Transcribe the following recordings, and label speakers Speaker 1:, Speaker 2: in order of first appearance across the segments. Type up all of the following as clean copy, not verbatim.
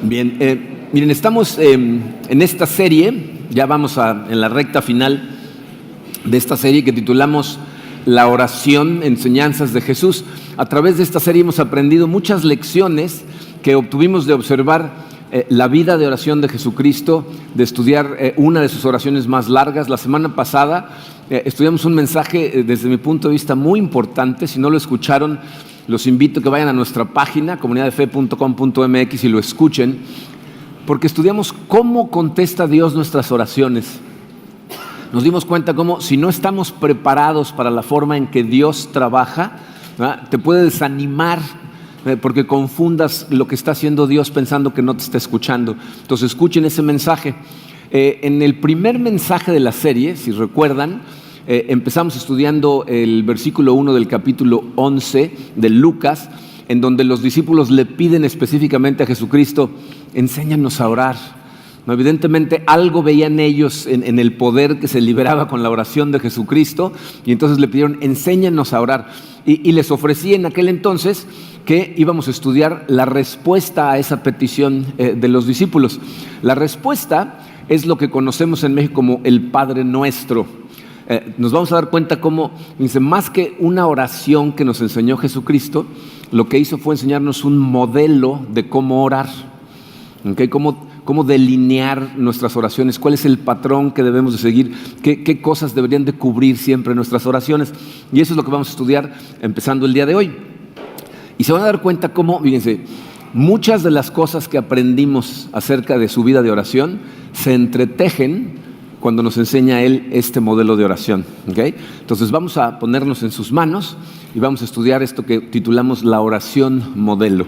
Speaker 1: Bien, miren, estamos en esta serie, ya vamos en la recta final de esta serie que titulamos La oración, enseñanzas de Jesús. A través de esta serie hemos aprendido muchas lecciones que obtuvimos de observar la vida de oración de Jesucristo, de estudiar una de sus oraciones más largas. La semana pasada estudiamos un mensaje desde mi punto de vista muy importante. Si no lo escucharon, los invito a que vayan a nuestra página comunidaddefe.com.mx y lo escuchen, porque estudiamos cómo contesta Dios nuestras oraciones. Nos dimos cuenta cómo si no estamos preparados para la forma en que Dios trabaja, ¿verdad?, te puede desanimar porque confundas lo que está haciendo Dios pensando que no te está escuchando. Entonces escuchen ese mensaje. En el primer mensaje de la serie, si recuerdan, empezamos estudiando el versículo 1 del capítulo 11 de Lucas, en donde los discípulos le piden específicamente a Jesucristo: enséñanos a orar. No, evidentemente algo veían ellos en el poder que se liberaba con la oración de Jesucristo, y entonces le pidieron: enséñanos a orar. Y les ofrecí en aquel entonces que íbamos a estudiar la respuesta a esa petición de los discípulos. La respuesta es lo que conocemos en México como el Padre Nuestro. Nos vamos a dar cuenta cómo, dice, más que una oración que nos enseñó Jesucristo, lo que hizo fue enseñarnos un modelo de cómo orar, ¿okay? Cómo delinear nuestras oraciones, cuál es el patrón que debemos de seguir, qué cosas deberían de cubrir siempre nuestras oraciones. Y eso es lo que vamos a estudiar empezando el día de hoy. Y se van a dar cuenta cómo, fíjense, muchas de las cosas que aprendimos acerca de su vida de oración se entretejen cuando nos enseña Él este modelo de oración, ¿okay? Entonces vamos a ponernos en sus manos y vamos a estudiar esto que titulamos la oración modelo.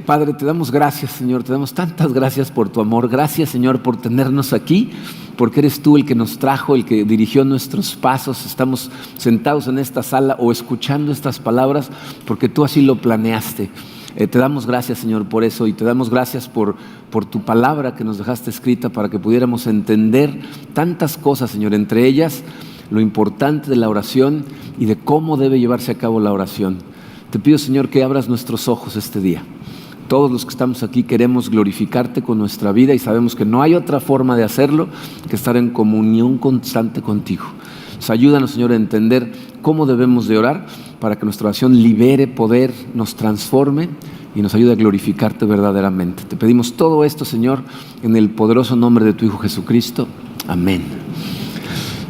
Speaker 1: Padre, te damos gracias, Señor, te damos tantas gracias por tu amor. Gracias, Señor, por tenernos aquí, porque eres tú el que nos trajo, el que dirigió nuestros pasos. Estamos sentados en esta sala o escuchando estas palabras porque tú así lo planeaste. Te damos gracias, Señor, por eso, y te damos gracias por tu palabra que nos dejaste escrita para que pudiéramos entender tantas cosas, Señor, entre ellas lo importante de la oración y de cómo debe llevarse a cabo la oración. Te pido, Señor, que abras nuestros ojos este día. Todos los que estamos aquí queremos glorificarte con nuestra vida y sabemos que no hay otra forma de hacerlo que estar en comunión constante contigo. Ayúdanos, Señor, a entender cómo debemos de orar para que nuestra oración libere poder, nos transforme y nos ayude a glorificarte verdaderamente. Te pedimos todo esto, Señor, en el poderoso nombre de tu Hijo Jesucristo. Amén.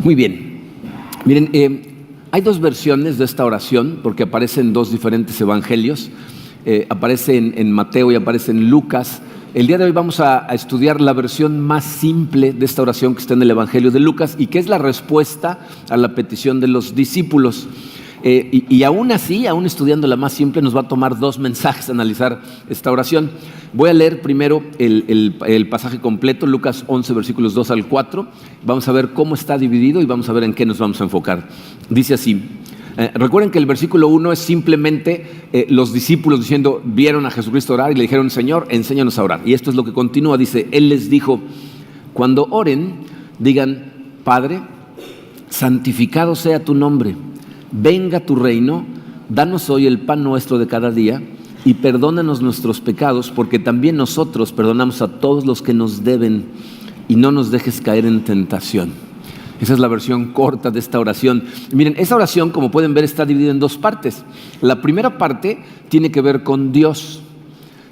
Speaker 1: Muy bien. Miren, hay dos versiones de esta oración porque aparece en dos diferentes evangelios. Aparece en Mateo y aparece en Lucas. El día de hoy vamos a estudiar la versión más simple de esta oración que está en el Evangelio de Lucas y que es la respuesta a la petición de los discípulos. Y aún así, aún estudiando la más simple, nos va a tomar 2 mensajes analizar esta oración. Voy a leer primero el pasaje completo, Lucas 11, versículos 2 al 4. Vamos a ver cómo está dividido y vamos a ver en qué nos vamos a enfocar. Dice así. Recuerden que el versículo 1 es simplemente los discípulos diciendo, vieron a Jesucristo orar y le dijeron: Señor, enséñanos a orar. Y esto es lo que continúa, dice: Él les dijo, cuando oren, digan: Padre, santificado sea tu nombre, venga tu reino, danos hoy el pan nuestro de cada día y perdónanos nuestros pecados, porque también nosotros perdonamos a todos los que nos deben, y no nos dejes caer en tentación. Esa es la versión corta de esta oración. Miren, esa oración, como pueden ver, está dividida en 2 partes. La primera parte tiene que ver con Dios.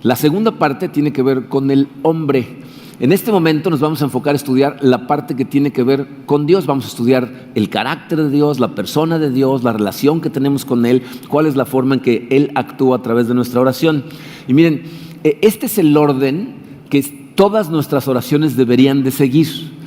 Speaker 1: La segunda parte tiene que ver con el hombre. En este momento nos vamos a enfocar a estudiar la parte que tiene que ver con Dios. Vamos a estudiar el carácter de Dios, la persona de Dios, la relación que tenemos con Él, cuál es la forma en que Él actúa a través de nuestra oración. Y miren, este es el orden que todas nuestras oraciones deberían de seguir.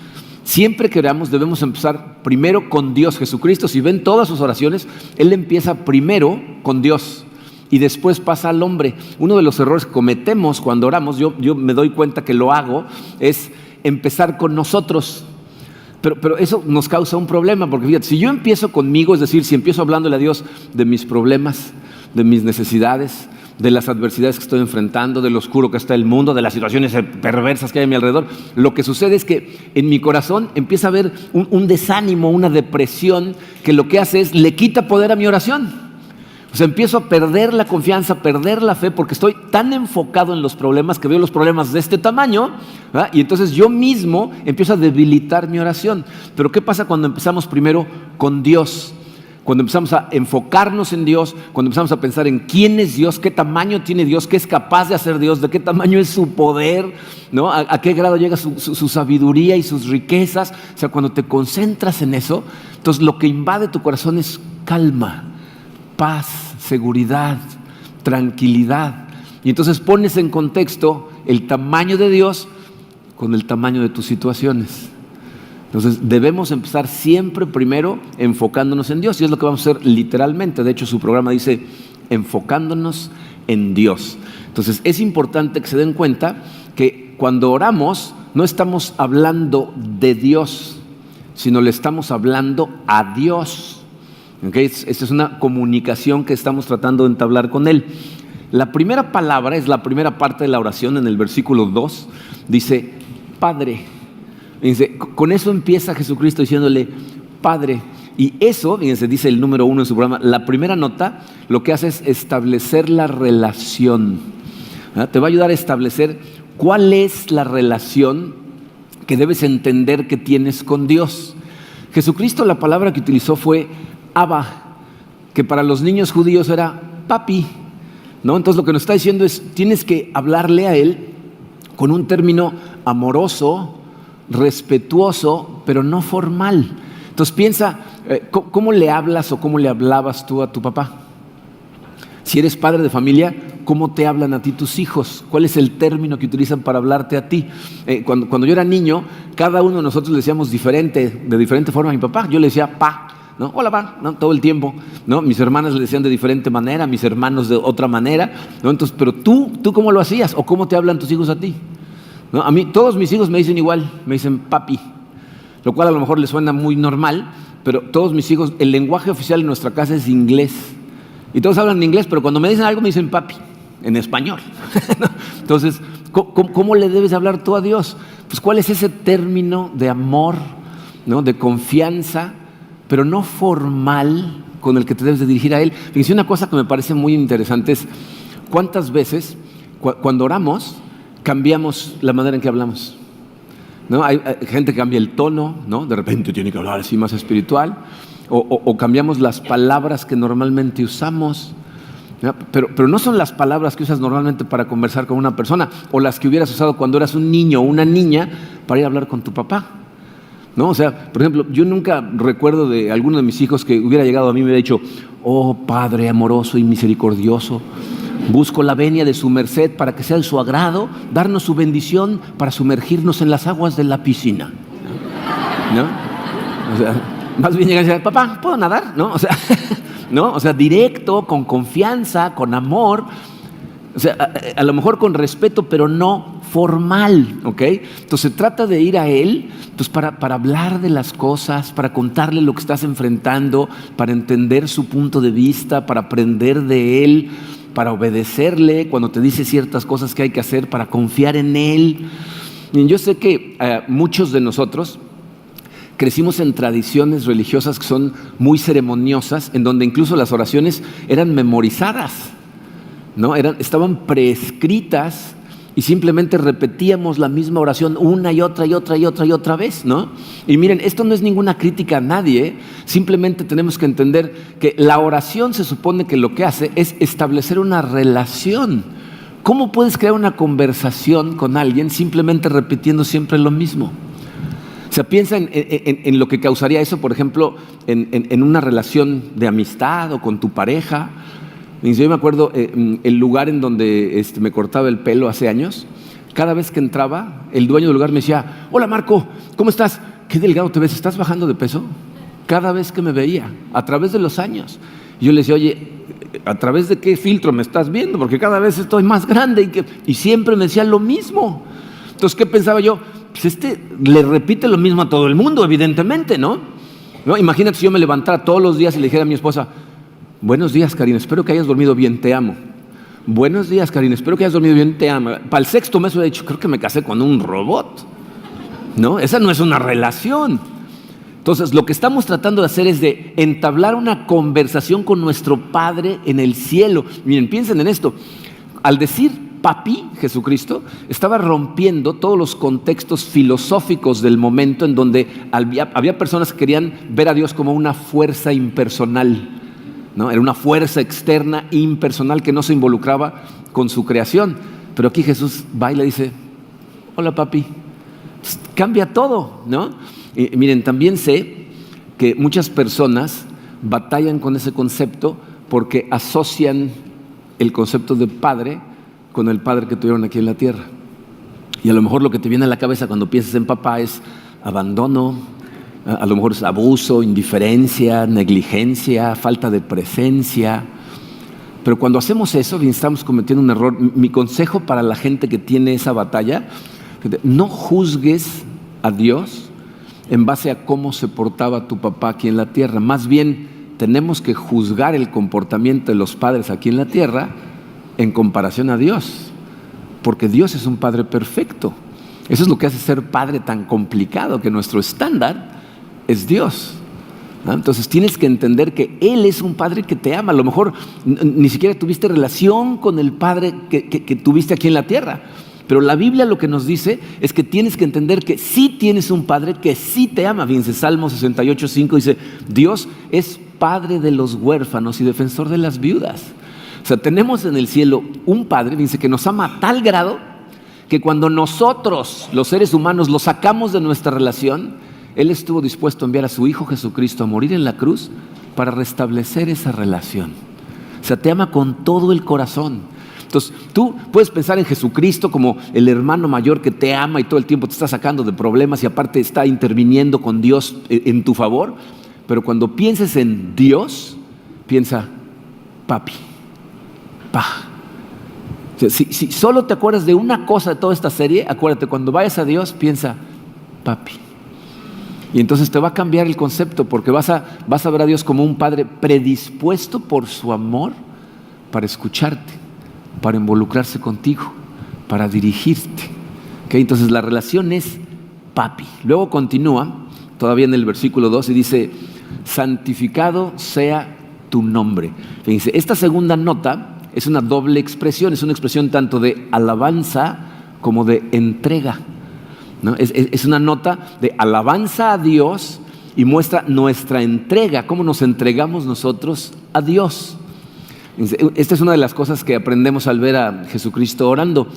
Speaker 1: Siempre que oramos debemos empezar primero con Dios. Jesucristo, si ven todas sus oraciones, Él empieza primero con Dios y después pasa al hombre. Uno de los errores que cometemos cuando oramos, yo me doy cuenta que lo hago, es empezar con nosotros. Pero eso nos causa un problema, porque fíjate, si yo empiezo conmigo, es decir, si empiezo hablándole a Dios de mis problemas, de mis necesidades, de las adversidades que estoy enfrentando, de lo oscuro que está el mundo, de las situaciones perversas que hay a mi alrededor, lo que sucede es que en mi corazón empieza a haber un desánimo, una depresión, que lo que hace es le quita poder a mi oración. O sea, empiezo a perder la confianza, a perder la fe, porque estoy tan enfocado en los problemas que veo los problemas de este tamaño, ¿verdad? Y entonces yo mismo empiezo a debilitar mi oración. Pero ¿qué pasa cuando empezamos primero con Dios? Cuando empezamos a enfocarnos en Dios, cuando empezamos a pensar en quién es Dios, qué tamaño tiene Dios, qué es capaz de hacer Dios, de qué tamaño es su poder, ¿no? A qué grado llega su sabiduría y sus riquezas. O sea, cuando te concentras en eso, entonces lo que invade tu corazón es calma, paz, seguridad, tranquilidad. Y entonces pones en contexto el tamaño de Dios con el tamaño de tus situaciones. Entonces debemos empezar siempre primero enfocándonos en Dios, y es lo que vamos a hacer literalmente. De hecho, su programa dice enfocándonos en Dios. Entonces es importante que se den cuenta que cuando oramos no estamos hablando de Dios, sino le estamos hablando a Dios. ¿Okay? Esta es una comunicación que estamos tratando de entablar con Él. La primera palabra es la primera parte de la oración en el versículo 2. Dice, Padre. Fíjense, con eso empieza Jesucristo diciéndole, Padre. Y eso, fíjense, dice el número 1 en su programa, la primera nota lo que hace es establecer la relación. ¿Verdad? Te va a ayudar a establecer cuál es la relación que debes entender que tienes con Dios. Jesucristo, la palabra que utilizó fue Abba, que para los niños judíos era papi, ¿no? Entonces lo que nos está diciendo es, tienes que hablarle a Él con un término amoroso, respetuoso, pero no formal. Entonces piensa, ¿cómo le hablas o cómo le hablabas tú a tu papá? Si eres padre de familia, ¿cómo te hablan a ti tus hijos? ¿Cuál es el término que utilizan para hablarte a ti? Cuando yo era niño, cada uno de nosotros le decíamos de diferente forma a mi papá. Yo le decía pa, ¿no? Hola, pa, ¿no? Todo el tiempo, ¿no? Mis hermanas le decían de diferente manera, mis hermanos de otra manera, ¿no? Entonces, pero tú ¿cómo lo hacías? ¿O cómo te hablan tus hijos a ti? ¿No? A mí, todos mis hijos me dicen igual, me dicen papi, lo cual a lo mejor les suena muy normal, pero todos mis hijos, el lenguaje oficial en nuestra casa es inglés. Y todos hablan inglés, pero cuando me dicen algo me dicen papi, en español. Entonces, ¿cómo le debes hablar tú a Dios? Pues, ¿cuál es ese término de amor, ¿no? De confianza, pero no formal, con el que te debes de dirigir a Él? Fíjense, una cosa que me parece muy interesante es cuántas veces cuando oramos cambiamos la manera en que hablamos, ¿no? Hay gente que cambia el tono, ¿no? De repente tiene que hablar así más espiritual, o cambiamos las palabras que normalmente usamos, ¿no? Pero no son las palabras que usas normalmente para conversar con una persona, o las que hubieras usado cuando eras un niño o una niña para ir a hablar con tu papá, ¿no? O sea, por ejemplo, yo nunca recuerdo de alguno de mis hijos que hubiera llegado a mí y me hubiera dicho, oh Padre amoroso y misericordioso, busco la venia de su merced para que sea de su agrado darnos su bendición para sumergirnos en las aguas de la piscina, ¿no? O sea, más bien llegan y dicen, papá, ¿puedo nadar? ¿No? O sea, ¿no? O sea, directo, con confianza, con amor, o sea, a lo mejor con respeto, pero no formal, ¿ok? Entonces se trata de ir a Él, pues para hablar de las cosas, para contarle lo que estás enfrentando, para entender su punto de vista, para aprender de Él, para obedecerle cuando te dice ciertas cosas que hay que hacer, para confiar en Él. Y yo sé que muchos de nosotros crecimos en tradiciones religiosas que son muy ceremoniosas, en donde incluso las oraciones eran memorizadas, ¿no? Estaban prescritas y simplemente repetíamos la misma oración una y otra y otra y otra y otra vez, ¿no? Y miren, esto no es ninguna crítica a nadie, simplemente tenemos que entender que la oración se supone que lo que hace es establecer una relación. ¿Cómo puedes crear una conversación con alguien simplemente repitiendo siempre lo mismo? O sea, piensa en lo que causaría eso, por ejemplo, en una relación de amistad o con tu pareja. Yo me acuerdo el lugar en donde me cortaba el pelo hace años. Cada vez que entraba, el dueño del lugar me decía, hola Marco, ¿cómo estás? Qué delgado te ves, ¿estás bajando de peso? Cada vez que me veía, a través de los años. Y yo le decía, oye, ¿a través de qué filtro me estás viendo? Porque cada vez estoy más grande y siempre me decía lo mismo. Entonces, ¿qué pensaba yo? Pues le repite lo mismo a todo el mundo, evidentemente, ¿no? Imagínate si yo me levantara todos los días y le dijera a mi esposa, buenos días, Karina, espero que hayas dormido bien, te amo. Buenos días, Karina, espero que hayas dormido bien, te amo. Para el sexto mes hubiera dicho, creo que me casé con un robot, ¿no? Esa no es una relación. Entonces, lo que estamos tratando de hacer es de entablar una conversación con nuestro Padre en el cielo. Miren, piensen en esto. Al decir papi, Jesucristo, estaba rompiendo todos los contextos filosóficos del momento en donde había personas que querían ver a Dios como una fuerza impersonal, ¿no? Era una fuerza externa impersonal que no se involucraba con su creación. Pero aquí Jesús va y le dice, hola papi. Cambia todo, ¿no? Miren, también sé que muchas personas batallan con ese concepto porque asocian el concepto de padre con el padre que tuvieron aquí en la tierra. Y a lo mejor lo que te viene a la cabeza cuando piensas en papá es abandono, a lo mejor es abuso, indiferencia, negligencia, falta de presencia. Pero cuando hacemos eso, bien, estamos cometiendo un error. Mi consejo para la gente que tiene esa batalla: no juzgues a Dios en base a cómo se portaba tu papá aquí en la tierra. Más bien, tenemos que juzgar el comportamiento de los padres aquí en la tierra en comparación a Dios, porque Dios es un Padre perfecto. Eso es lo que hace ser padre tan complicado, que nuestro estándar es Dios, ¿no? Entonces tienes que entender que Él es un Padre que te ama. A lo mejor ni siquiera tuviste relación con el Padre que tuviste aquí en la tierra, pero la Biblia lo que nos dice es que tienes que entender que sí tienes un Padre que sí te ama. Fíjense, Salmo 68:5 dice, Dios es Padre de los huérfanos y defensor de las viudas. O sea, tenemos en el cielo un Padre, dice, que nos ama a tal grado que cuando nosotros, los seres humanos, lo sacamos de nuestra relación, Él estuvo dispuesto a enviar a su Hijo Jesucristo a morir en la cruz para restablecer esa relación. O sea, te ama con todo el corazón. Entonces, tú puedes pensar en Jesucristo como el hermano mayor que te ama y todo el tiempo te está sacando de problemas y aparte está interviniendo con Dios en tu favor. Pero cuando pienses en Dios, piensa, papi, pa. O sea, si solo te acuerdas de una cosa de toda esta serie, acuérdate, cuando vayas a Dios, piensa, papi. Y entonces te va a cambiar el concepto, porque vas a ver a Dios como un Padre predispuesto por su amor para escucharte, para involucrarse contigo, para dirigirte. ¿Okay? Entonces la relación es papi. Luego continúa, todavía en el versículo 2, y dice, santificado sea tu nombre. Fíjense, esta segunda nota es una doble expresión, es una expresión tanto de alabanza como de entrega, ¿no? Es una nota de alabanza a Dios y muestra nuestra entrega, cómo nos entregamos nosotros a Dios. Esta es una de las cosas que aprendemos al ver a Jesucristo orando.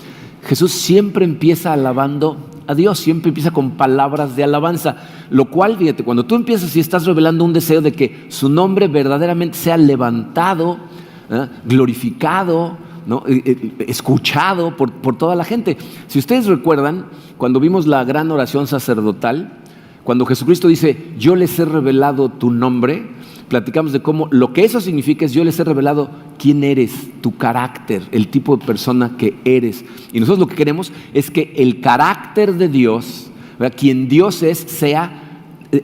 Speaker 1: Jesús siempre empieza alabando a Dios, siempre empieza con palabras de alabanza, lo cual, fíjate, cuando tú empiezas y estás revelando un deseo de que su nombre verdaderamente sea levantado, glorificado, ¿no? Escuchado por toda la gente. Si ustedes recuerdan, cuando vimos la gran oración sacerdotal, cuando Jesucristo dice, yo les he revelado tu nombre, platicamos de cómo lo que eso significa es, yo les he revelado quién eres, tu carácter, el tipo de persona que eres. Y nosotros lo que queremos es que el carácter de Dios, ¿verdad?, quien Dios es, sea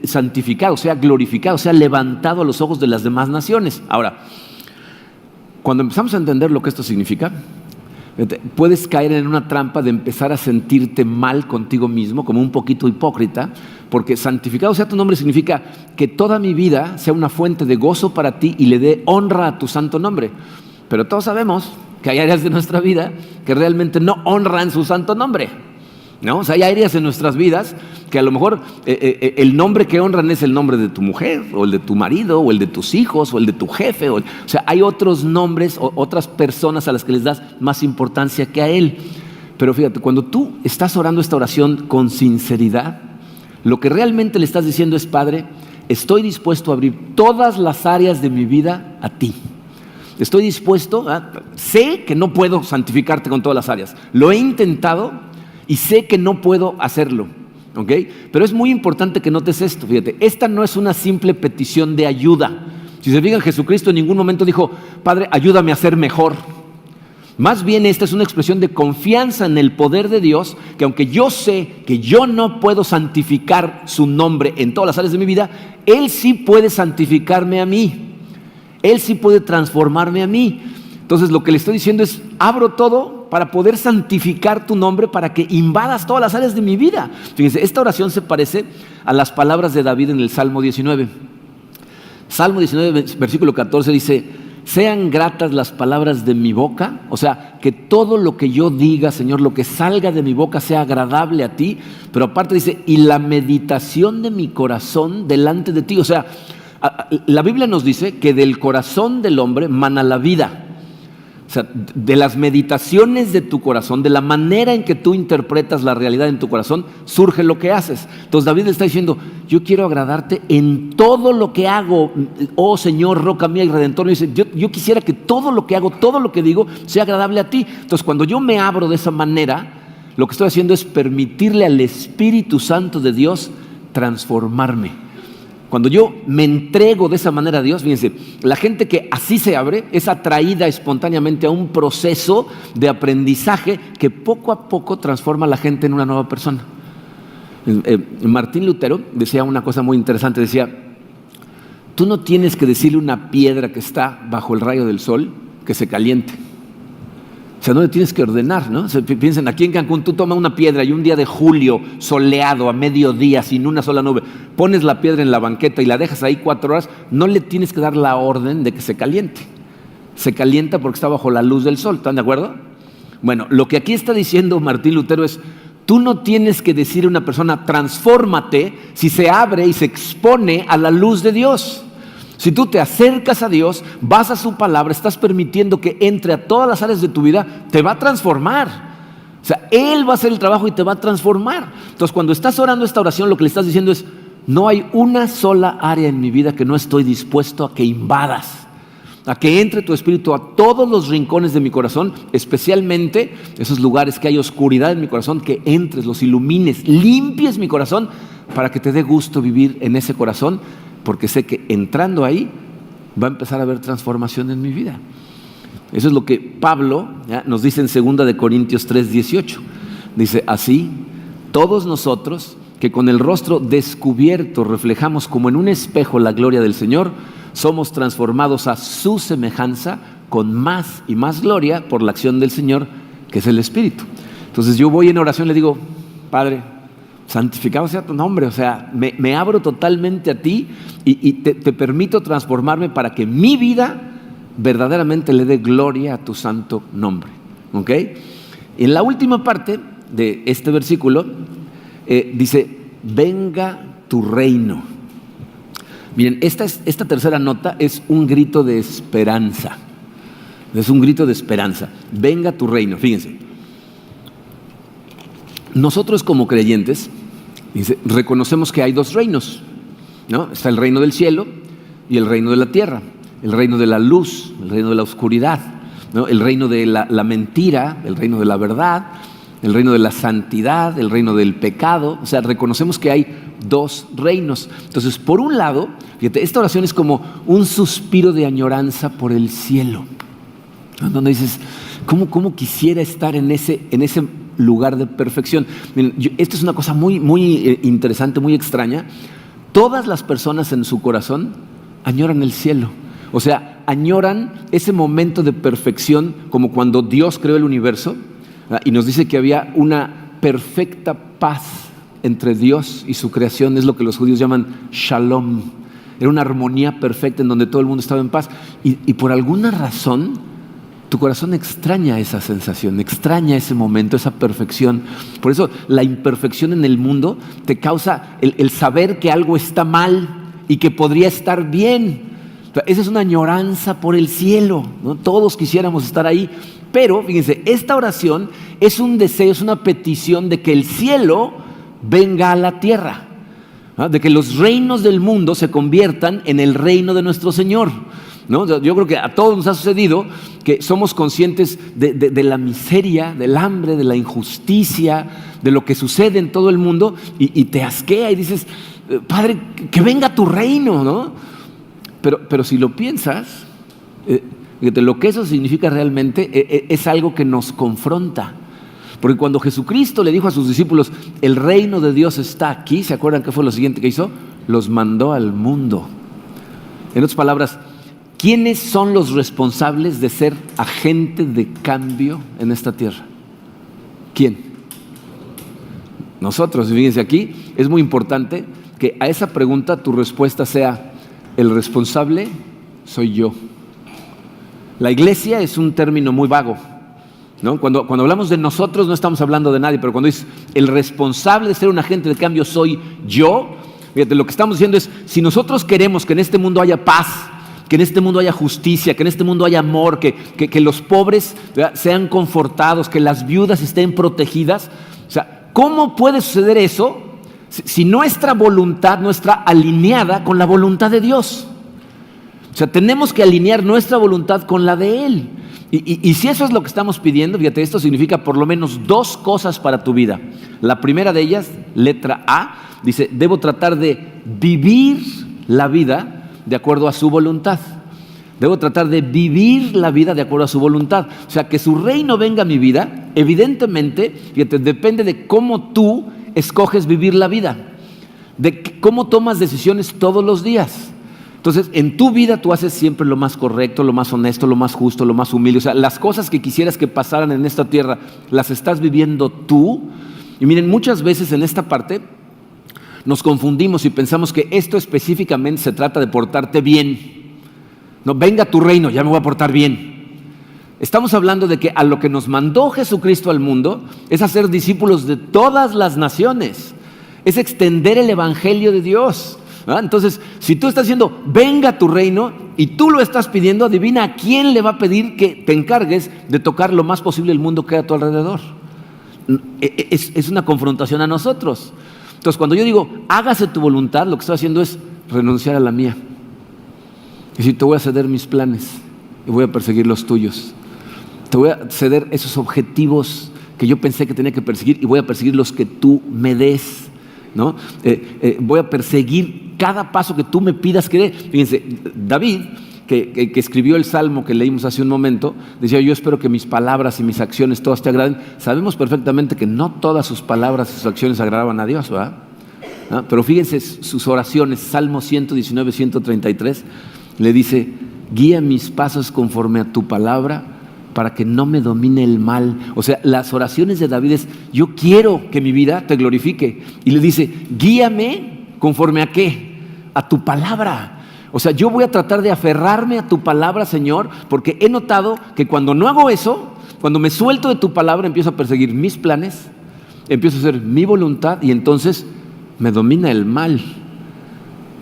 Speaker 1: santificado, sea glorificado, sea levantado a los ojos de las demás naciones. Ahora, cuando empezamos a entender lo que esto significa, puedes caer en una trampa de empezar a sentirte mal contigo mismo, como un poquito hipócrita, porque santificado sea tu nombre significa que toda mi vida sea una fuente de gozo para ti y le dé honra a tu santo nombre. Pero todos sabemos que hay áreas de nuestra vida que realmente no honran su santo nombre, ¿no? O sea, hay áreas en nuestras vidas que a lo mejor el nombre que honran es el nombre de tu mujer, o el de tu marido, o el de tus hijos, o el de tu jefe. O sea, hay otros nombres, o otras personas a las que les das más importancia que a Él. Pero fíjate, cuando tú estás orando esta oración con sinceridad, lo que realmente le estás diciendo es, Padre, estoy dispuesto a abrir todas las áreas de mi vida a ti. Estoy dispuesto, sé que no puedo santificarte con todas las áreas. Lo he intentado y sé que no puedo hacerlo, ¿ok? Pero es muy importante que notes esto, fíjate, esta no es una simple petición de ayuda. Si se fijan, Jesucristo en ningún momento dijo, Padre, ayúdame a ser mejor. Más bien esta es una expresión de confianza en el poder de Dios, que aunque yo sé que yo no puedo santificar su nombre en todas las áreas de mi vida, Él sí puede santificarme a mí, Él sí puede transformarme a mí. Entonces lo que le estoy diciendo es, abro todo para poder santificar tu nombre, para que invadas todas las áreas de mi vida. Fíjense, esta oración se parece a las palabras de David en el Salmo 19. Salmo 19, versículo 14 dice: sean gratas las palabras de mi boca, o sea, que todo lo que yo diga, Señor, lo que salga de mi boca sea agradable a ti, pero aparte dice, y la meditación de mi corazón delante de ti. O sea, la Biblia nos dice que del corazón del hombre mana la vida. O sea, de las meditaciones de tu corazón, de la manera en que tú interpretas la realidad en tu corazón, surge lo que haces. Entonces David le está diciendo: yo quiero agradarte en todo lo que hago, oh Señor, roca mía y redentor. Dice, yo quisiera que todo lo que hago, todo lo que digo, sea agradable a ti. Entonces, cuando yo me abro de esa manera, lo que estoy haciendo es permitirle al Espíritu Santo de Dios transformarme. Cuando yo me entrego de esa manera a Dios, fíjense, la gente que así se abre es atraída espontáneamente a un proceso de aprendizaje que poco a poco transforma a la gente en una nueva persona. Martín Lutero decía una cosa muy interesante, decía: tú no tienes que decirle a una piedra que está bajo el rayo del sol que se caliente. O sea, no le tienes que ordenar, ¿no? O sea, piensen, aquí en Cancún tú tomas una piedra y un día de julio soleado a mediodía sin una sola nube, pones la piedra en la banqueta y la dejas ahí 4 horas, no le tienes que dar la orden de que se caliente. Se calienta porque está bajo la luz del sol, ¿están de acuerdo? Bueno, lo que aquí está diciendo Martín Lutero es: tú no tienes que decir a una persona transfórmate si se abre y se expone a la luz de Dios. Si tú te acercas a Dios, vas a su palabra, estás permitiendo que entre a todas las áreas de tu vida, te va a transformar. O sea, Él va a hacer el trabajo y te va a transformar. Entonces, cuando estás orando esta oración, lo que le estás diciendo es: no hay una sola área en mi vida que no estoy dispuesto a que invadas, a que entre tu espíritu a todos los rincones de mi corazón, especialmente esos lugares que hay oscuridad en mi corazón, que entres, los ilumines, limpies mi corazón para que te dé gusto vivir en ese corazón, porque sé que entrando ahí va a empezar a haber transformación en mi vida. Eso es lo que Pablo nos dice en 2 de Corintios 3:18. Dice: así, todos nosotros que con el rostro descubierto reflejamos como en un espejo la gloria del Señor, somos transformados a su semejanza con más y más gloria por la acción del Señor, que es el Espíritu. Entonces yo voy en oración y le digo: Padre, santificado sea tu nombre. O sea, me abro totalmente a ti y te permito transformarme para que mi vida verdaderamente le dé gloria a tu santo nombre. ¿Ok? En la última parte de este versículo dice: venga tu reino. Miren, esta tercera nota es un grito de esperanza. Es un grito de esperanza. Venga tu reino. Fíjense, nosotros como creyentes reconocemos que hay 2 reinos, ¿no? Está el reino del cielo y el reino de la tierra, el reino de la luz, el reino de la oscuridad, ¿no? El reino de la mentira, el reino de la verdad, el reino de la santidad, el reino del pecado. O sea, reconocemos que hay 2 reinos. Entonces, por un lado, fíjate, esta oración es como un suspiro de añoranza por el cielo, ¿no? Donde dices: ¿cómo quisiera estar en ese lugar de perfección? Miren, esto es una cosa muy, muy interesante, muy extraña. Todas las personas en su corazón añoran el cielo. O sea, añoran ese momento de perfección, como cuando Dios creó el universo, y nos dice que había una perfecta paz entre Dios y su creación. Es lo que los judíos llaman shalom. Era una armonía perfecta en donde todo el mundo estaba en paz. Y por alguna razón tu corazón extraña esa sensación, extraña ese momento, esa perfección. Por eso la imperfección en el mundo te causa el saber que algo está mal y que podría estar bien. Esa es una añoranza por el cielo, ¿no? Todos quisiéramos estar ahí. Pero, fíjense, esta oración es un deseo, es una petición de que el cielo venga a la tierra, ¿no? De que los reinos del mundo se conviertan en el reino de nuestro Señor, ¿no? Yo creo que a todos nos ha sucedido que somos conscientes de la miseria, del hambre, de la injusticia, de lo que sucede en todo el mundo, y te asquea y dices: Padre, que venga tu reino, ¿no? Pero si lo piensas, lo que eso significa realmente es algo que nos confronta. Porque cuando Jesucristo le dijo a sus discípulos: el reino de Dios está aquí, ¿se acuerdan qué fue lo siguiente que hizo? Los mandó al mundo. En otras palabras, ¿quiénes son los responsables de ser agente de cambio en esta tierra? ¿Quién? Nosotros. Y fíjense, aquí es muy importante que a esa pregunta tu respuesta sea: el responsable soy yo. La iglesia es un término muy vago, ¿no? Cuando hablamos de nosotros no estamos hablando de nadie, pero cuando dices el responsable de ser un agente de cambio soy yo, fíjate, lo que estamos diciendo es: si nosotros queremos que en este mundo haya paz, que en este mundo haya justicia, que en este mundo haya amor, que los pobres, ¿verdad?, sean confortados, que las viudas estén protegidas, o sea, ¿cómo puede suceder eso si nuestra voluntad no está alineada con la voluntad de Dios? O sea, tenemos que alinear nuestra voluntad con la de Él. Y si eso es lo que estamos pidiendo, fíjate, esto significa por lo menos 2 cosas para tu vida. La primera de ellas, letra A, dice: debo tratar de vivir la vida de acuerdo a su voluntad. Debo tratar de vivir la vida de acuerdo a su voluntad. O sea, que su reino venga a mi vida, evidentemente, fíjate, depende de cómo tú escoges vivir la vida, de cómo tomas decisiones todos los días. Entonces, en tu vida tú haces siempre lo más correcto, lo más honesto, lo más justo, lo más humilde. O sea, las cosas que quisieras que pasaran en esta tierra, las estás viviendo tú. Y miren, muchas veces en esta parte nos confundimos y pensamos que esto específicamente se trata de portarte bien. No, venga tu reino, ya me voy a portar bien. Estamos hablando de que a lo que nos mandó Jesucristo al mundo es hacer discípulos de todas las naciones. Es extender el evangelio de Dios. ¿Ah? Entonces, si tú estás diciendo venga tu reino y tú lo estás pidiendo, adivina a quién le va a pedir que te encargues de tocar lo más posible el mundo que hay a tu alrededor. Es una confrontación a nosotros. Entonces, cuando yo digo hágase tu voluntad, lo que estoy haciendo es renunciar a la mía. Es decir, te voy a ceder mis planes y voy a perseguir los tuyos. Te voy a ceder esos objetivos que yo pensé que tenía que perseguir y voy a perseguir los que tú me des, ¿no? Voy a perseguir cada paso que tú me pidas que dé. Fíjense, David, que escribió el salmo que leímos hace un momento, decía: yo espero que mis palabras y mis acciones todas te agraden. Sabemos perfectamente que no todas sus palabras y sus acciones agradaban a Dios, ¿verdad? ¿Ah? Pero fíjense sus oraciones. Salmo 119, 133 le dice: guía mis pasos conforme a tu palabra, para que no me domine el mal. O sea, las oraciones de David es: yo quiero que mi vida te glorifique. Y le dice: guíame conforme a ¿qué? A tu palabra. O sea, yo voy a tratar de aferrarme a tu palabra, Señor, porque he notado que cuando no hago eso, cuando me suelto de tu palabra, empiezo a perseguir mis planes, empiezo a hacer mi voluntad y entonces me domina el mal.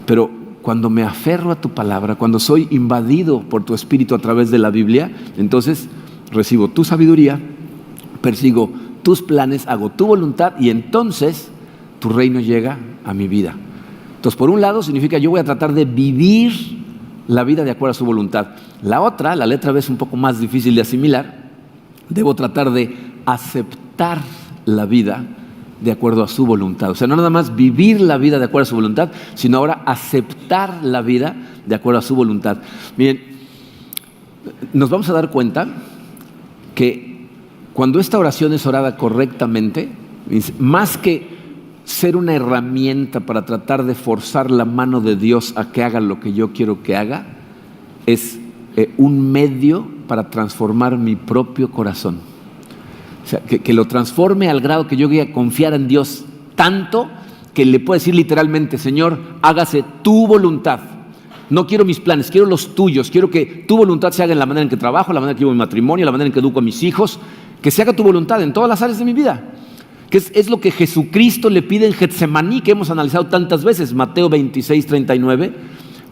Speaker 1: Pero cuando me aferro a tu palabra, cuando soy invadido por tu espíritu a través de la Biblia, entonces recibo tu sabiduría, persigo tus planes, hago tu voluntad y entonces tu reino llega a mi vida. Entonces, por un lado significa yo voy a tratar de vivir la vida de acuerdo a su voluntad. La otra, la letra B, es un poco más difícil de asimilar. Debo tratar de aceptar la vida de acuerdo a su voluntad. O sea, no nada más vivir la vida de acuerdo a su voluntad, sino ahora aceptar la vida de acuerdo a su voluntad. Miren, nos vamos a dar cuenta que cuando esta oración es orada correctamente, más que ser una herramienta para tratar de forzar la mano de Dios a que haga lo que yo quiero que haga, es un medio para transformar mi propio corazón. O sea, que lo transforme al grado que yo voy a confiar en Dios tanto que le puedo decir literalmente: Señor, hágase tu voluntad. No quiero mis planes, quiero los tuyos. Quiero que tu voluntad se haga en la manera en que trabajo, la manera en que vivo mi matrimonio, la manera en que educo a mis hijos. Que se haga tu voluntad en todas las áreas de mi vida. Que es lo que Jesucristo le pide en Getsemaní, que hemos analizado tantas veces. Mateo 26, 39.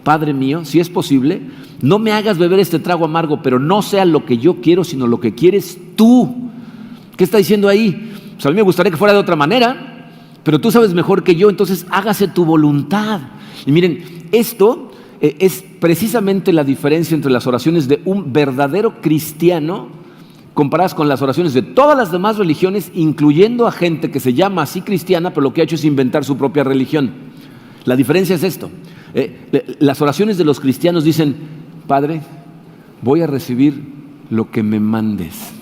Speaker 1: Padre mío, si es posible, no me hagas beber este trago amargo, pero no sea lo que yo quiero, sino lo que quieres tú. ¿Qué está diciendo ahí? Pues a mí me gustaría que fuera de otra manera, pero tú sabes mejor que yo, entonces hágase tu voluntad. Y miren, esto es precisamente la diferencia entre las oraciones de un verdadero cristiano comparadas con las oraciones de todas las demás religiones, incluyendo a gente que se llama así cristiana, pero lo que ha hecho es inventar su propia religión. La diferencia es esto. Las oraciones de los cristianos dicen: Padre, voy a recibir lo que me mandes.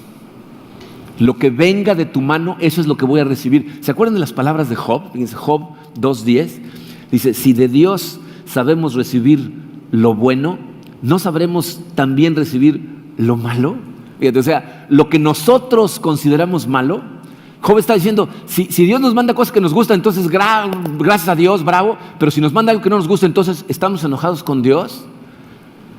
Speaker 1: Lo que venga de tu mano, eso es lo que voy a recibir. ¿Se acuerdan de las palabras de Job? Fíjense, Job 2:10 dice: si de Dios sabemos recibir lo bueno, ¿no sabremos también recibir lo malo? Fíjate, o sea, lo que nosotros consideramos malo, Job está diciendo, si Dios nos manda cosas que nos gustan, entonces gracias a Dios, bravo, pero si nos manda algo que no nos gusta, entonces estamos enojados con Dios.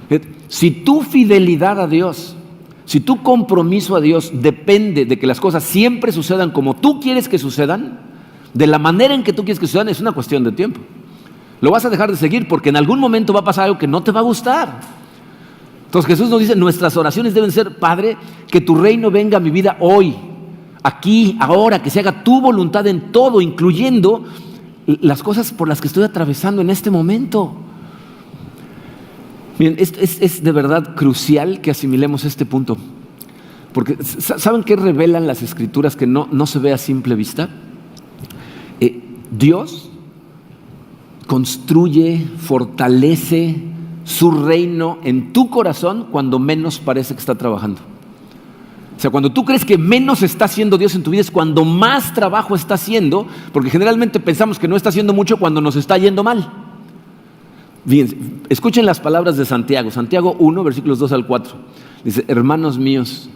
Speaker 1: Fíjate, si tu fidelidad a Dios, si tu compromiso a Dios depende de que las cosas siempre sucedan como tú quieres que sucedan, de la manera en que tú quieres que sucedan, es una cuestión de tiempo. Lo vas a dejar de seguir porque en algún momento va a pasar algo que no te va a gustar. Entonces Jesús nos dice, nuestras oraciones deben ser, Padre, que tu reino venga a mi vida hoy, aquí, ahora, que se haga tu voluntad en todo, incluyendo las cosas por las que estoy atravesando en este momento. Miren, es de verdad crucial que asimilemos este punto, porque ¿saben qué revelan las Escrituras que no se ve a simple vista? Dios construye, fortalece su reino en tu corazón cuando menos parece que está trabajando. O sea, cuando tú crees que menos está haciendo Dios en tu vida es cuando más trabajo está haciendo, porque generalmente pensamos que no está haciendo mucho cuando nos está yendo mal. Fíjense, escuchen las palabras de Santiago, Santiago 1, versículos 2 al 4. Dice, hermanos míos,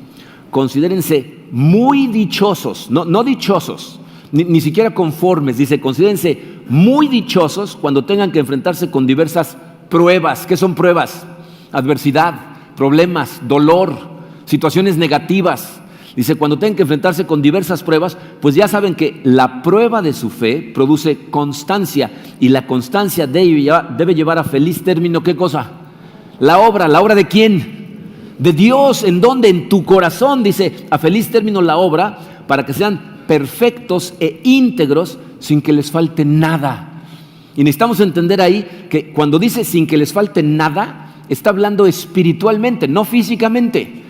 Speaker 1: considérense muy dichosos, no dichosos, ni siquiera conformes, dice, considérense muy dichosos cuando tengan que enfrentarse con diversas pruebas. ¿Qué son pruebas? Adversidad, problemas, dolor, situaciones negativas. Dice, cuando tengan que enfrentarse con diversas pruebas, pues ya saben que la prueba de su fe produce constancia, y la constancia debe llevar a feliz término, ¿qué cosa? ¿la obra de quién? De Dios. ¿En dónde? En tu corazón. Dice, a feliz término la obra, para que sean perfectos e íntegros sin que les falte nada. Y necesitamos entender ahí que cuando dice sin que les falte nada, está hablando espiritualmente, no físicamente.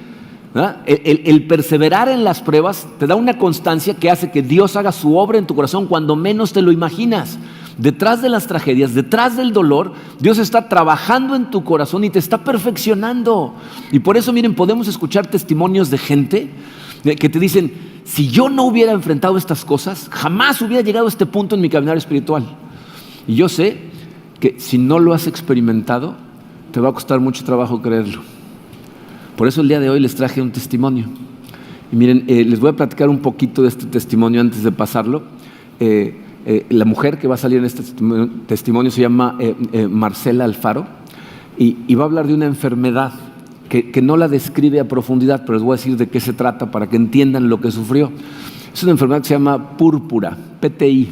Speaker 1: El perseverar en las pruebas te da una constancia que hace que Dios haga su obra en tu corazón cuando menos te lo imaginas. Detrás de las tragedias, detrás del dolor, Dios está trabajando en tu corazón y te está perfeccionando. Y por eso, miren, podemos escuchar testimonios de gente que te dicen, si yo no hubiera enfrentado estas cosas, jamás hubiera llegado a este punto en mi caminar espiritual. Y yo sé que si no lo has experimentado, te va a costar mucho trabajo creerlo. Por eso el día de hoy les traje un testimonio. Y miren, les voy a platicar un poquito de este testimonio antes de pasarlo. La mujer que va a salir en este testimonio se llama Marcela Alfaro, y va a hablar de una enfermedad que no la describe a profundidad, pero les voy a decir de qué se trata para que entiendan lo que sufrió. Es una enfermedad que se llama púrpura, PTI.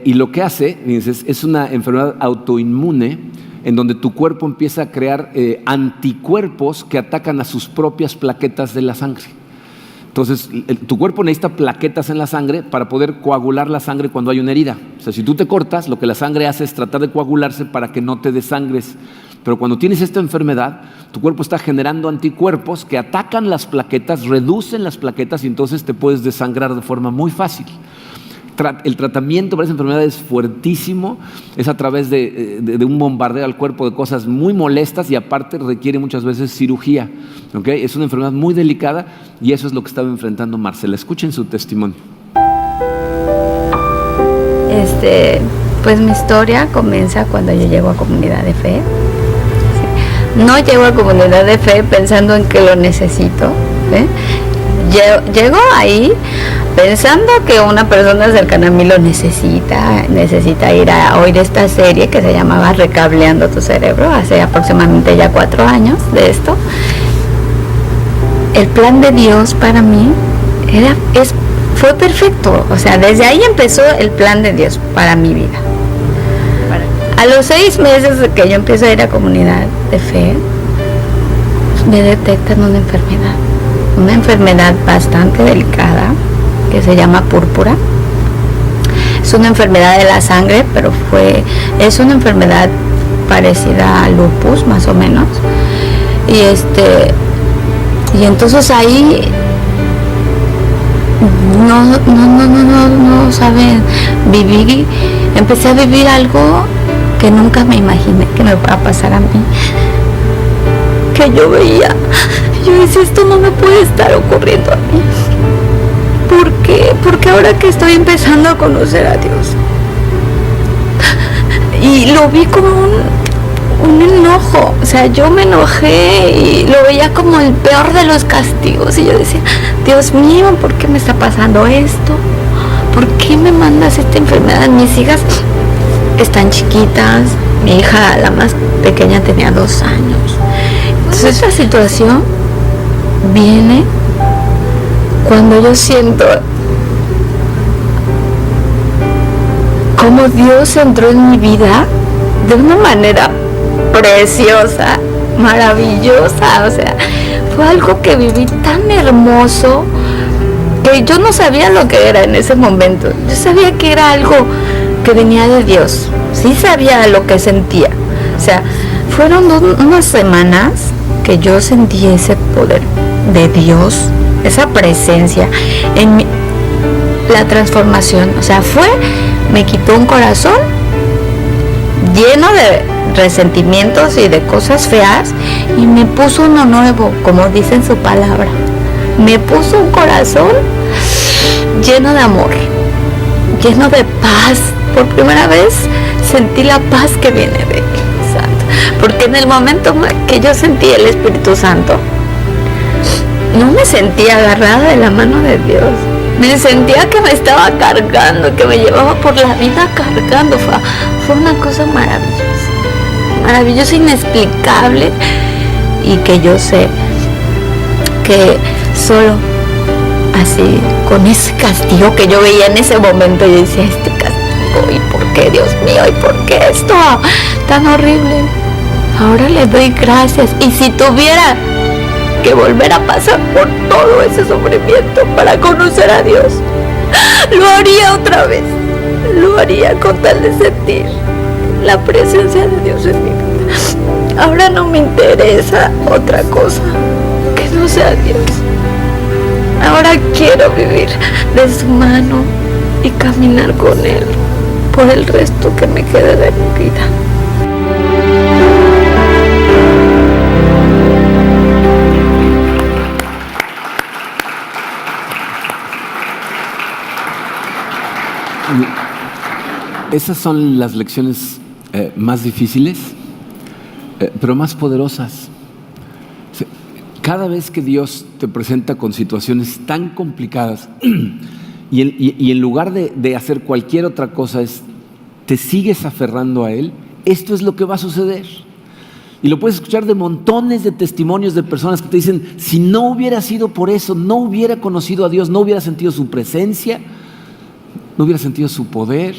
Speaker 1: Y lo que hace, es una enfermedad autoinmune en donde tu cuerpo empieza a crear anticuerpos que atacan a sus propias plaquetas de la sangre. Entonces, tu cuerpo necesita plaquetas en la sangre para poder coagular la sangre cuando hay una herida. O sea, si tú te cortas, lo que la sangre hace es tratar de coagularse para que no te desangres. Pero cuando tienes esta enfermedad, tu cuerpo está generando anticuerpos que atacan las plaquetas, reducen las plaquetas y entonces te puedes desangrar de forma muy fácil. El tratamiento para esa enfermedad es fuertísimo, es a través de un bombardeo al cuerpo de cosas muy molestas y aparte requiere muchas veces cirugía. ¿Okay? Es una enfermedad muy delicada y eso es lo que estaba enfrentando Marcela. Escuchen su testimonio.
Speaker 2: Pues mi historia comienza cuando yo llego a Comunidad de Fe. No llego a Comunidad de Fe pensando en que lo necesito. Llego ahí pensando que una persona cercana a mí lo necesita ir a oír esta serie que se llamaba Recableando tu cerebro, hace aproximadamente ya 4 años de esto. El plan de Dios para mí fue perfecto, o sea, desde ahí empezó el plan de Dios para mi vida. A los 6 meses de que yo empiezo a ir a Comunidad de Fe, me detectan una enfermedad bastante delicada que se llama púrpura. Es una enfermedad de la sangre, pero es una enfermedad parecida a lupus, más o menos. Y entonces ahí no saben, empecé a vivir algo que nunca me imaginé que me va a pasar a mí, que yo veía. Yo decía, esto no me puede estar ocurriendo a mí. ¿Por qué? Porque ahora que estoy empezando a conocer a Dios, y lo vi como un enojo. O sea, yo me enojé y lo veía como el peor de los castigos. Y yo decía, Dios mío, ¿por qué me está pasando esto? ¿Por qué me mandas esta enfermedad? Mis hijas están chiquitas. Mi hija, la más pequeña, tenía 2 años. Entonces esta situación viene cuando yo siento cómo Dios entró en mi vida de una manera preciosa, maravillosa. O sea, fue algo que viví tan hermoso que yo no sabía lo que era en ese momento. Yo sabía que era algo que venía de Dios. Sí sabía lo que sentía. O sea, fueron unas semanas que yo sentí ese poder de Dios, esa presencia en la transformación. O sea, me quitó un corazón lleno de resentimientos y de cosas feas y me puso uno nuevo, como dice en su palabra. Me puso un corazón lleno de amor, lleno de paz. Por primera vez sentí la paz que viene de él, Santo. Porque en el momento que yo sentí el Espíritu Santo, no me sentía agarrada de la mano de Dios. Me sentía que me estaba cargando, que me llevaba por la vida cargando. Fue una cosa maravillosa, maravillosa, inexplicable, y que yo sé que solo así, con ese castigo que yo veía en ese momento, yo decía, este castigo, ¿y por qué, Dios mío? ¿Y por qué esto tan horrible? Ahora le doy gracias. Y si tuviera que volver a pasar por todo ese sufrimiento para conocer a Dios, lo haría otra vez. Lo haría con tal de sentir la presencia de Dios en mi vida. Ahora no me interesa otra cosa que no sea Dios. Ahora quiero vivir de su mano y caminar con Él por el resto que me quede de mi vida.
Speaker 1: Esas son las lecciones más difíciles, pero más poderosas. Cada vez que Dios te presenta con situaciones tan complicadas y en lugar de hacer cualquier otra cosa, te sigues aferrando a Él, esto es lo que va a suceder. Y lo puedes escuchar de montones de testimonios de personas que te dicen, si no hubiera sido por eso, no hubiera conocido a Dios, no hubiera sentido su presencia, no hubiera sentido su poder.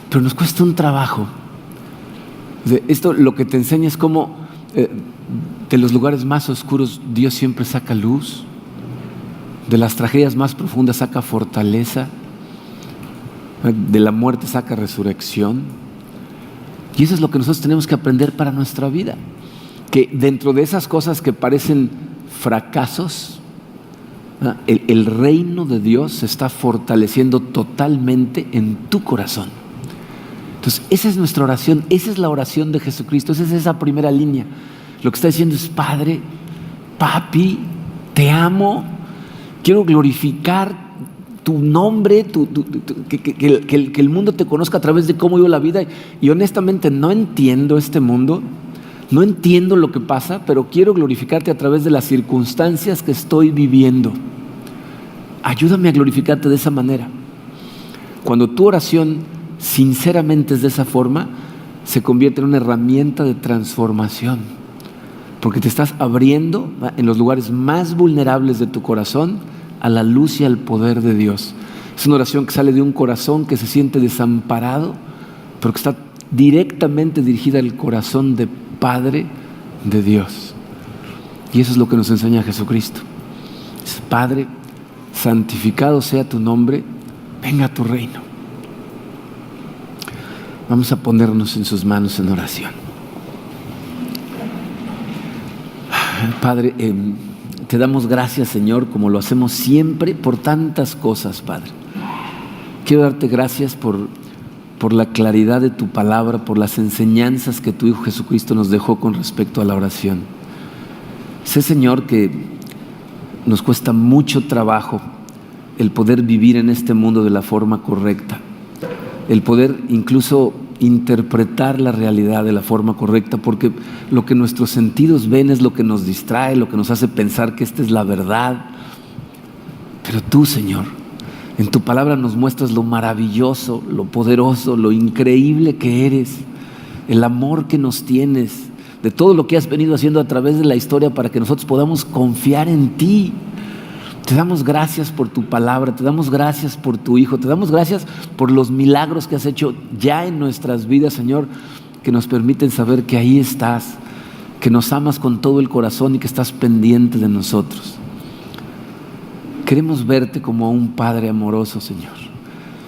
Speaker 1: Pero nos cuesta un trabajo. Esto lo que te enseña es cómo de los lugares más oscuros Dios siempre saca luz, de las tragedias más profundas saca fortaleza, de la muerte saca resurrección. Y eso es lo que nosotros tenemos que aprender para nuestra vida, que dentro de esas cosas que parecen fracasos, el reino de Dios se está fortaleciendo totalmente en tu corazón. Entonces, esa es nuestra oración, esa es la oración de Jesucristo, esa es esa primera línea. Lo que está diciendo es, Padre, Papi, te amo, quiero glorificar tu nombre, que el mundo te conozca a través de cómo vivo la vida. Y honestamente no entiendo este mundo, no entiendo lo que pasa, pero quiero glorificarte a través de las circunstancias que estoy viviendo. Ayúdame a glorificarte de esa manera. Cuando tu oración sinceramente es de esa forma, se convierte en una herramienta de transformación, porque te estás abriendo en los lugares más vulnerables de tu corazón a la luz y al poder de Dios. Es una oración que sale de un corazón que se siente desamparado, pero que está directamente dirigida al corazón de Padre de Dios. Y eso es lo que nos enseña Jesucristo. Es, Padre, santificado sea tu nombre, venga a tu reino. Vamos a ponernos en sus manos en oración. Padre, te damos gracias, Señor, como lo hacemos siempre, por tantas cosas, Padre. Quiero darte gracias por la claridad de tu palabra, por las enseñanzas que tu Hijo Jesucristo nos dejó con respecto a la oración. Sé, Señor, que nos cuesta mucho trabajo el poder vivir en este mundo de la forma correcta, el poder incluso interpretar la realidad de la forma correcta, porque lo que nuestros sentidos ven es lo que nos distrae, lo que nos hace pensar que esta es la verdad. Pero tú, Señor, en tu palabra nos muestras lo maravilloso, lo poderoso, lo increíble que eres, el amor que nos tienes, de todo lo que has venido haciendo a través de la historia para que nosotros podamos confiar en ti. Te damos gracias por tu palabra, te damos gracias por tu Hijo, te damos gracias por los milagros que has hecho ya en nuestras vidas, Señor, que nos permiten saber que ahí estás, que nos amas con todo el corazón y que estás pendiente de nosotros. Queremos verte como un Padre amoroso, Señor.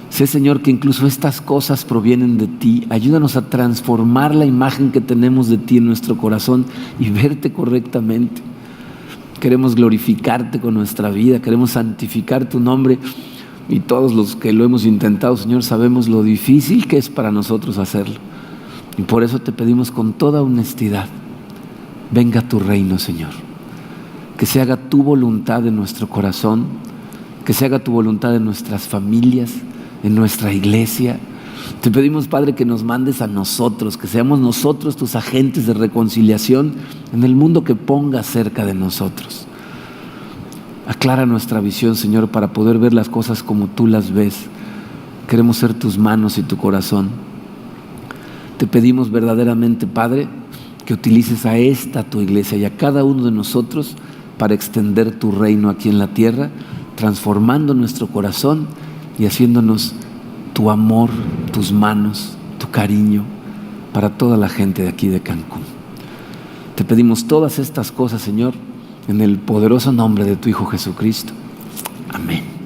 Speaker 1: Sé, Señor, que incluso estas cosas provienen de ti. Ayúdanos a transformar la imagen que tenemos de ti en nuestro corazón y verte correctamente. Queremos glorificarte con nuestra vida, queremos santificar tu nombre, y todos los que lo hemos intentado, Señor, sabemos lo difícil que es para nosotros hacerlo. Y por eso te pedimos con toda honestidad, venga tu reino, Señor. Que se haga tu voluntad en nuestro corazón, que se haga tu voluntad en nuestras familias, en nuestra iglesia. Te pedimos, Padre, que nos mandes a nosotros, que seamos nosotros tus agentes de reconciliación en el mundo que pongas cerca de nosotros. Aclara nuestra visión, Señor, para poder ver las cosas como tú las ves. Queremos ser tus manos y tu corazón. Te pedimos verdaderamente, Padre, que utilices a esta tu iglesia y a cada uno de nosotros para extender tu reino aquí en la tierra, transformando nuestro corazón y haciéndonos tu amor, tus manos, tu cariño para toda la gente de aquí de Cancún. Te pedimos todas estas cosas, Señor, en el poderoso nombre de tu Hijo Jesucristo. Amén.